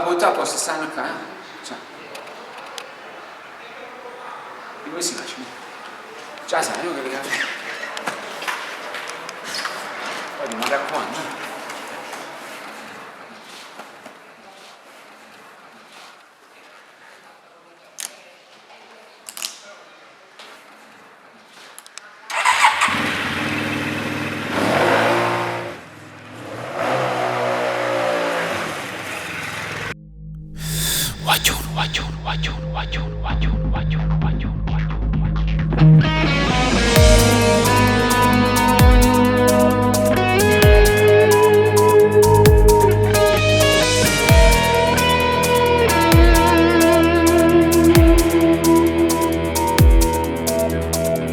purtroppo si stanno qua, cioè. E come si faccia? Già sai, non capito? Poi mi raccomando.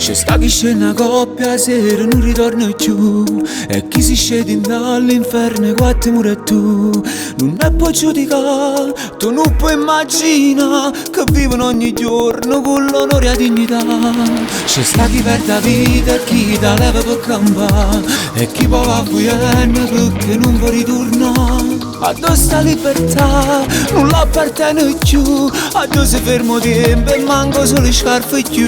C'è sta chi c'è una coppia sera non ritorna più, e chi si scende dall'inferno quattro mura tu. Non è può giudicare, tu non puoi immaginare che vivono ogni giorno con l'onore e la dignità. C'è sta chi perde la vita e chi da leva per campare, e chi può va fuoriendo perché non può ritornare. A dove sta libertà non l'appartiene più, a dove si fermo tempo e manco solo le scarpe più.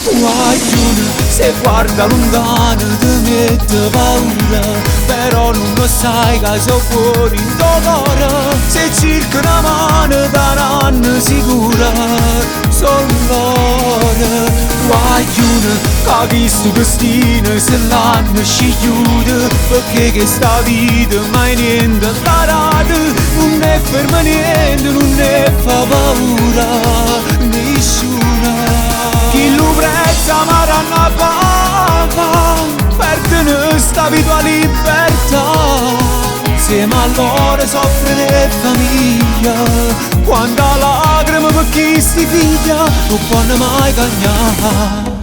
Guaglione, se guarda lontano ti mette paura, però non lo sai che sono fuori in tuo cuore. Se cerca una mano daranno sicura, sono loro. Guaglione, che questo destino se l'hanno scigliuto, perché che sta vita mai niente imparato. Non ne ferma niente, non ne fa paura nessuna. Chi lo prezza ma ranna papa, perde sta vita libertà. Insieme a loro soffre le famiglie, quando lacrime per chi sti figlia non può mai cagnare.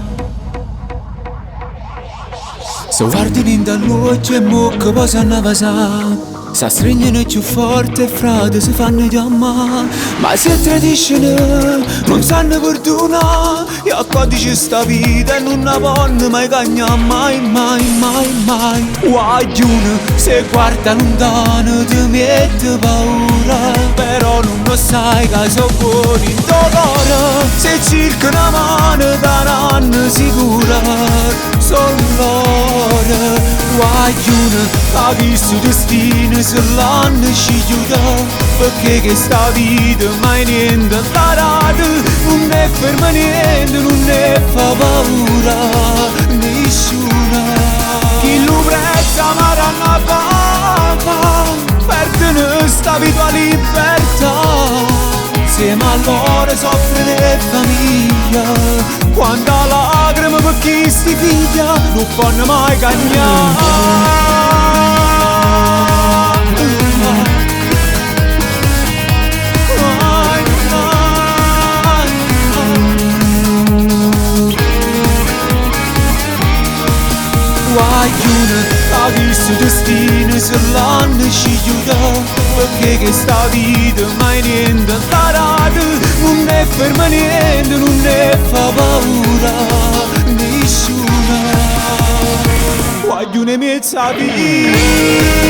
Se guardano in dall'occhio e mucca poi sanno passare, si stringono più forte e frate si fanno chiamare. Ma se tradiscono non sanno perdonare, e a codice sta vita e non la vanno mai cagnare, mai, mai, mai, mai. Guaglione, se guarda lontano ti mette paura, però non lo sai che sono fuori in tuo cuore. Se cerca una mano daranno sicura, sono loro. Guaglione, che questo destino se l'hanno scigliuto, perché che sta vita mai niente imparato. Non ne ferma niente, non ne fa paura nessuna. Chi lo prezza ma ranna papa, perde sta vita libertà. Insieme a loro soffre le famiglie, quando lacrime per chi sti figlia non fanno mai cagnare. Guaglione, che questo destino se l'hanno scigliuto, perché che sta vita mai niente imparato. Non ne ferma niente, non ne fa paura nessuna. Guaglione mezza vita.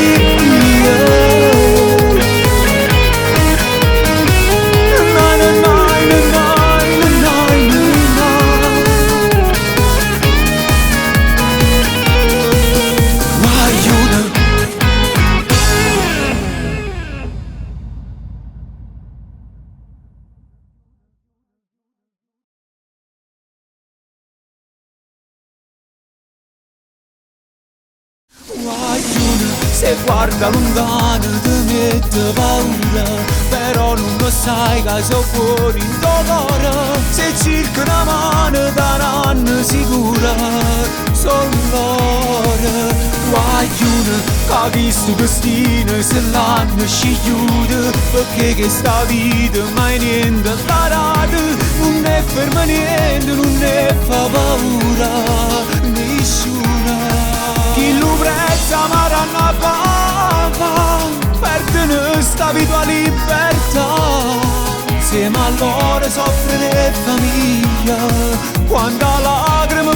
Guaglione, se guarda lontano ti mette paura, però non lo sai che sono fuori in tuo cuore. Se cerca una mano daranno sicura, sono loro. Guaglione, che questo destino se l'hanno scigliuto, perché che sta vita mai niente imparato. Non ne ferma niente, non ne fa paura nessuna. Chi lo prezza ma ranna papa, perde sta vita libertà. Insieme a loro soffre le famiglie, quando lacrime per